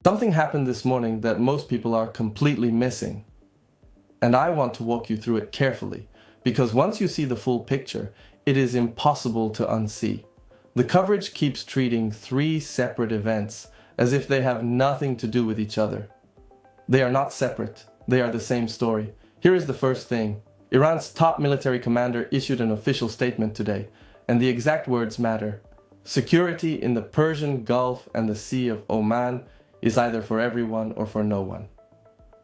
Something happened this morning that most people are completely missing, and I want to walk you through it carefully, because once you see the full picture, it is impossible to unsee. The coverage keeps treating three separate events as if they have nothing to do with each other. They are not separate, they are the same story. Here is the first thing. Iran's top military commander issued an official statement today, and the exact words matter. Security in the Persian Gulf and the Sea of Oman is either for everyone or for no one.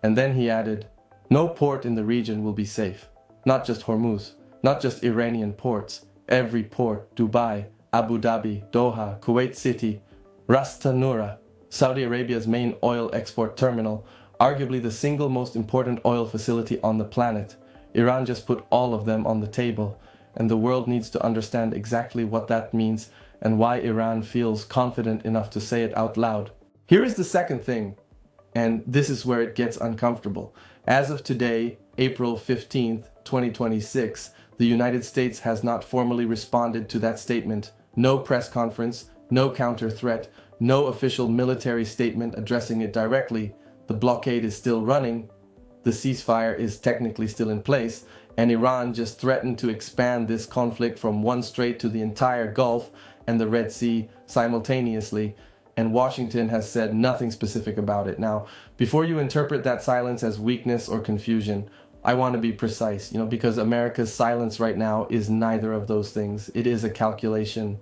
And then he added, no port in the region will be safe. Not just Hormuz, not just Iranian ports. Every port, Dubai, Abu Dhabi, Doha, Kuwait City, Ras Tanura, Saudi Arabia's main oil export terminal, arguably the single most important oil facility on the planet. Iran just put all of them on the table, and the world needs to understand exactly what that means and why Iran feels confident enough to say it out loud. Here is the second thing, and this is where it gets uncomfortable. As of today, April 15th, 2026, the United States has not formally responded to that statement. No press conference, no counter threat, no official military statement addressing it directly. The blockade is still running. The ceasefire is technically still in place, and Iran just threatened to expand this conflict from one strait to the entire Gulf and the Red Sea simultaneously, and Washington has said nothing specific about it. Now, before you interpret that silence as weakness or confusion, I want to be precise, because America's silence right now is neither of those things. It is a calculation,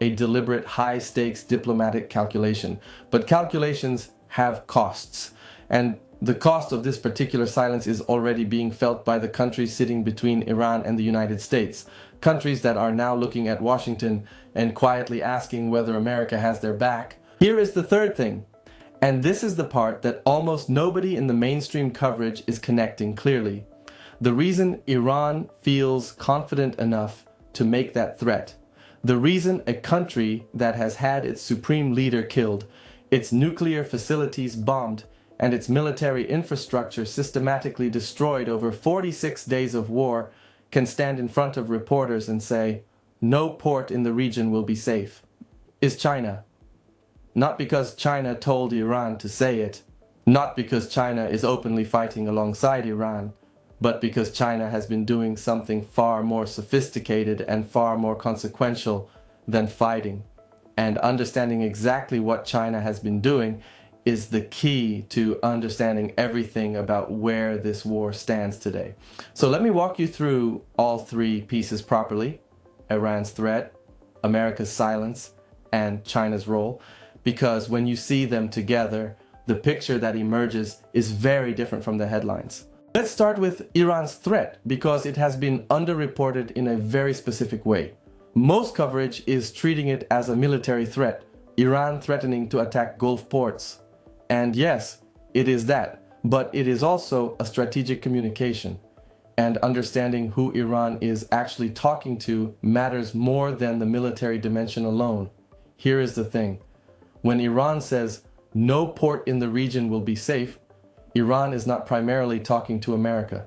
a deliberate high-stakes diplomatic calculation. But calculations have costs, and the cost of this particular silence is already being felt by the countries sitting between Iran and the United States. Countries that are now looking at Washington and quietly asking whether America has their back. Here is the third thing, and this is the part that almost nobody in the mainstream coverage is connecting clearly. The reason Iran feels confident enough to make that threat. The reason a country that has had its supreme leader killed, its nuclear facilities bombed, and its military infrastructure systematically destroyed over 46 days of war can stand in front of reporters and say, no port in the region will be safe, is China. Not because China told Iran to say it, not because China is openly fighting alongside Iran, but because China has been doing something far more sophisticated and far more consequential than fighting. And understanding exactly what China has been doing is the key to understanding everything about where this war stands today. So let me walk you through all three pieces properly: Iran's threat, America's silence, and China's role, because when you see them together, the picture that emerges is very different from the headlines. Let's start with Iran's threat, because it has been underreported in a very specific way. Most coverage is treating it as a military threat, Iran threatening to attack Gulf ports. And yes, it is that, but it is also a strategic communication. And understanding who Iran is actually talking to matters more than the military dimension alone. Here is the thing. When Iran says no port in the region will be safe, Iran is not primarily talking to America.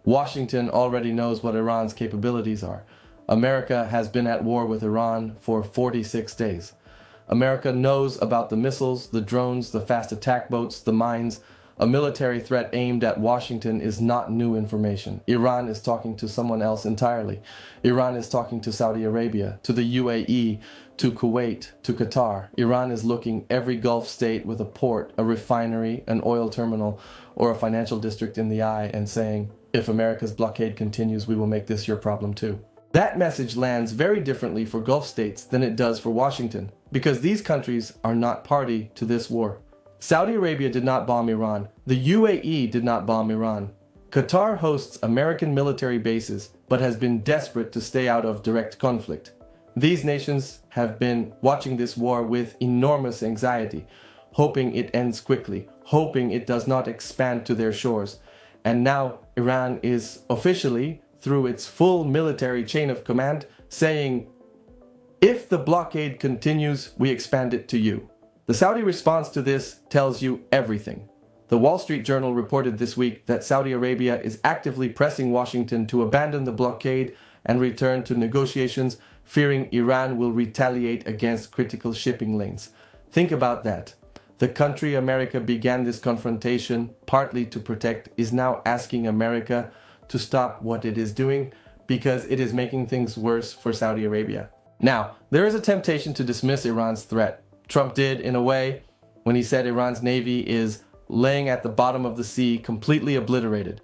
Washington already knows what Iran's capabilities are. America has been at war with Iran for 46 days. America knows about the missiles, the drones, the fast attack boats, the mines. A military threat aimed at Washington is not new information. Iran is talking to someone else entirely. Iran is talking to Saudi Arabia, to the UAE, to Kuwait, to Qatar. Iran is looking every Gulf state with a port, a refinery, an oil terminal, or a financial district in the eye and saying, if America's blockade continues, we will make this your problem too. That message lands very differently for Gulf states than it does for Washington, because these countries are not party to this war. Saudi Arabia did not bomb Iran. The UAE did not bomb Iran. Qatar hosts American military bases, but has been desperate to stay out of direct conflict. These nations have been watching this war with enormous anxiety, hoping it ends quickly, hoping it does not expand to their shores. And now Iran is officially, through its full military chain of command, saying, if the blockade continues, we expand it to you. The Saudi response to this tells you everything. The Wall Street Journal reported this week that Saudi Arabia is actively pressing Washington to abandon the blockade and return to negotiations, fearing Iran will retaliate against critical shipping lanes. Think about that. The country America began this confrontation partly to protect is now asking America to stop what it is doing because it is making things worse for Saudi Arabia. Now, there is a temptation to dismiss Iran's threat. Trump did, in a way, when he said Iran's navy is laying at the bottom of the sea, completely obliterated.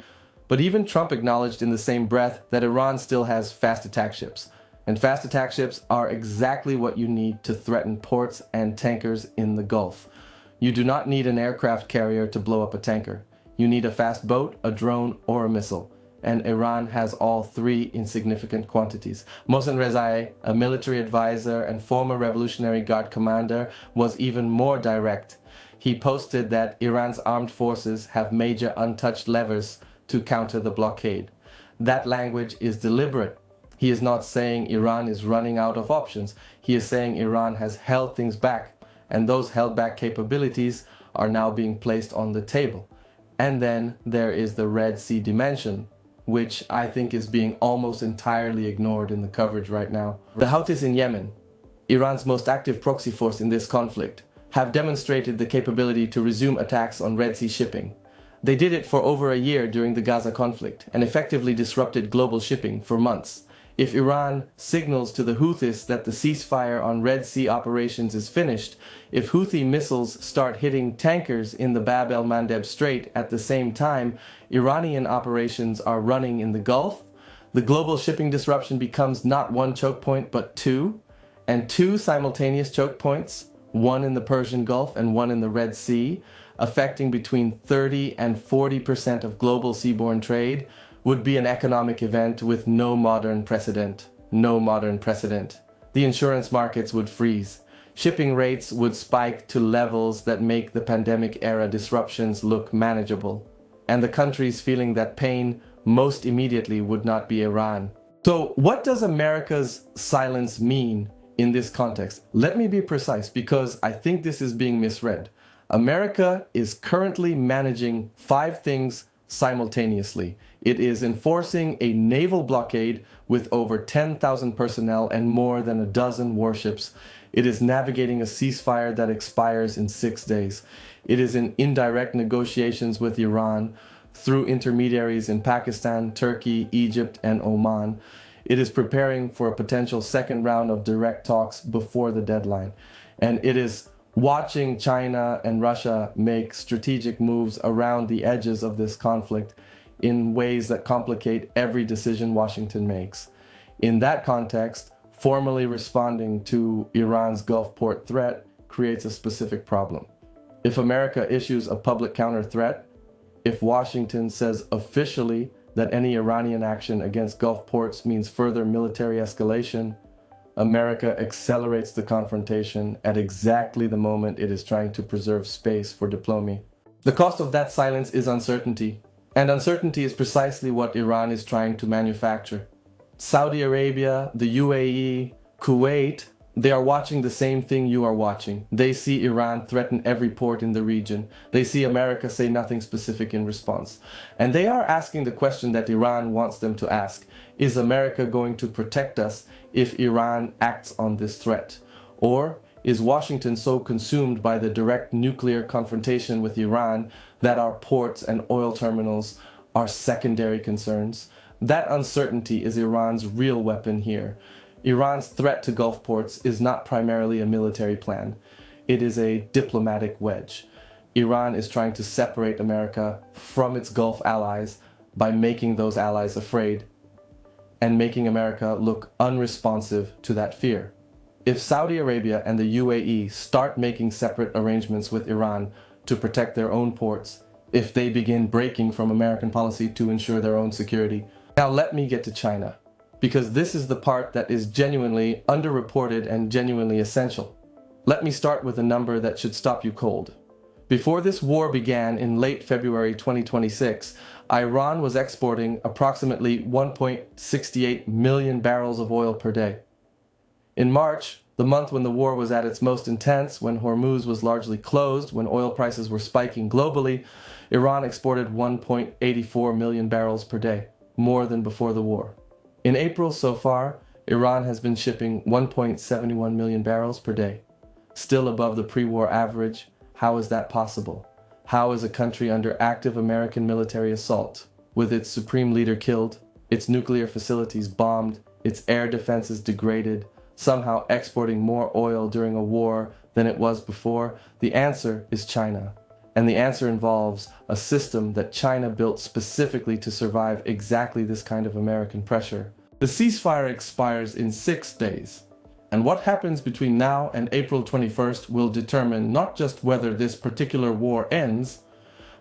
But even Trump acknowledged in the same breath that Iran still has fast attack ships. And fast attack ships are exactly what you need to threaten ports and tankers in the Gulf. You do not need an aircraft carrier to blow up a tanker. You need a fast boat, a drone, or a missile. And Iran has all three in significant quantities. Mohsen Rezai, a military advisor and former Revolutionary Guard commander, was even more direct. He posted that Iran's armed forces have major untouched levers to counter the blockade. That language is deliberate. He is not saying Iran is running out of options. He is saying Iran has held things back, and those held back capabilities are now being placed on the table. And then there is the Red Sea dimension, which I think is being almost entirely ignored in the coverage right now. The Houthis in Yemen, Iran's most active proxy force in this conflict, have demonstrated the capability to resume attacks on Red Sea shipping. They did it for over a year during the Gaza conflict and effectively disrupted global shipping for months. If Iran signals to the Houthis that the ceasefire on Red Sea operations is finished, if Houthi missiles start hitting tankers in the Bab el-Mandeb Strait at the same time Iranian operations are running in the Gulf, the global shipping disruption becomes not one choke point but two, and two simultaneous choke points, one in the Persian Gulf and one in the Red Sea, affecting between 30 and 40% of global seaborne trade, would be an economic event with no modern precedent. No modern precedent. The insurance markets would freeze. Shipping rates would spike to levels that make the pandemic-era disruptions look manageable. And the countries feeling that pain most immediately would not be Iran. So what does America's silence mean in this context? Let me be precise because I think this is being misread. America is currently managing 5 things simultaneously. It is enforcing a naval blockade with over 10,000 personnel and more than a dozen warships. It is navigating a ceasefire that expires in 6 days. It is in indirect negotiations with Iran through intermediaries in Pakistan, Turkey, Egypt, and Oman. It is preparing for a potential second round of direct talks before the deadline. And it is watching China and Russia make strategic moves around the edges of this conflict in ways that complicate every decision Washington makes. In that context, formally responding to Iran's Gulf port threat creates a specific problem. If America issues a public counter threat, if Washington says officially that any Iranian action against Gulf ports means further military escalation, America accelerates the confrontation at exactly the moment it is trying to preserve space for diplomacy. The cost of that silence is uncertainty, and uncertainty is precisely what Iran is trying to manufacture. Saudi Arabia, the UAE, Kuwait, they are watching the same thing you are watching. They see Iran threaten every port in the region. They see America say nothing specific in response. And they are asking the question that Iran wants them to ask. Is America going to protect us if Iran acts on this threat? Or is Washington so consumed by the direct nuclear confrontation with Iran that our ports and oil terminals are secondary concerns? That uncertainty is Iran's real weapon here. Iran's threat to Gulf ports is not primarily a military plan. It is a diplomatic wedge. Iran is trying to separate America from its Gulf allies by making those allies afraid and making America look unresponsive to that fear. If Saudi Arabia and the UAE start making separate arrangements with Iran to protect their own ports, if they begin breaking from American policy to ensure their own security. Now let me get to China, because this is the part that is genuinely underreported and genuinely essential. Let me start with a number that should stop you cold. Before this war began in late February 2026, Iran was exporting approximately 1.68 million barrels of oil per day. In March, the month when the war was at its most intense, when Hormuz was largely closed, when oil prices were spiking globally, Iran exported 1.84 million barrels per day, more than before the war. In April so far, Iran has been shipping 1.71 million barrels per day, still above the pre-war average. How is that possible? How is a country under active American military assault, with its supreme leader killed, its nuclear facilities bombed, its air defenses degraded, somehow exporting more oil during a war than it was before? The answer is China. And the answer involves a system that China built specifically to survive exactly this kind of American pressure. The ceasefire expires in 6 days. And what happens between now and April 21st will determine not just whether this particular war ends,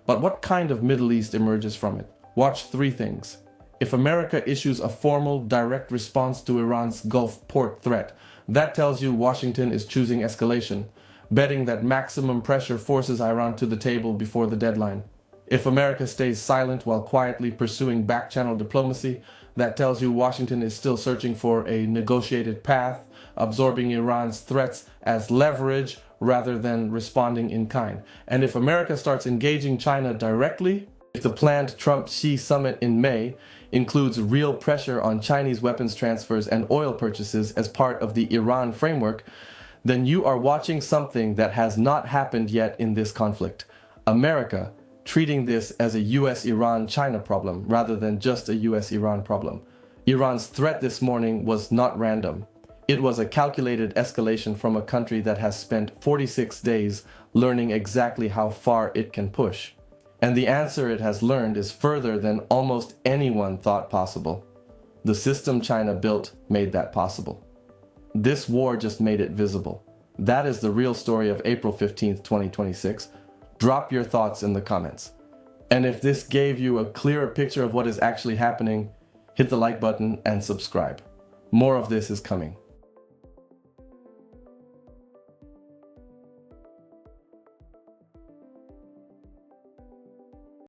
but what kind of Middle East emerges from it. Watch 3 things. If America issues a formal, direct response to Iran's Gulf port threat, that tells you Washington is choosing escalation, betting that maximum pressure forces Iran to the table before the deadline. If America stays silent while quietly pursuing back-channel diplomacy, that tells you Washington is still searching for a negotiated path, absorbing Iran's threats as leverage rather than responding in kind. And if America starts engaging China directly, if the planned Trump-Xi summit in May includes real pressure on Chinese weapons transfers and oil purchases as part of the Iran framework, then you are watching something that has not happened yet in this conflict. America treating this as a US-Iran-China problem rather than just a US-Iran problem. Iran's threat this morning was not random. It was a calculated escalation from a country that has spent 46 days learning exactly how far it can push. And the answer it has learned is further than almost anyone thought possible. The system China built made that possible. This war just made it visible. That is the real story of April 15th, 2026. Drop your thoughts in the comments. And if this gave you a clearer picture of what is actually happening, hit the like button and subscribe. More of this is coming.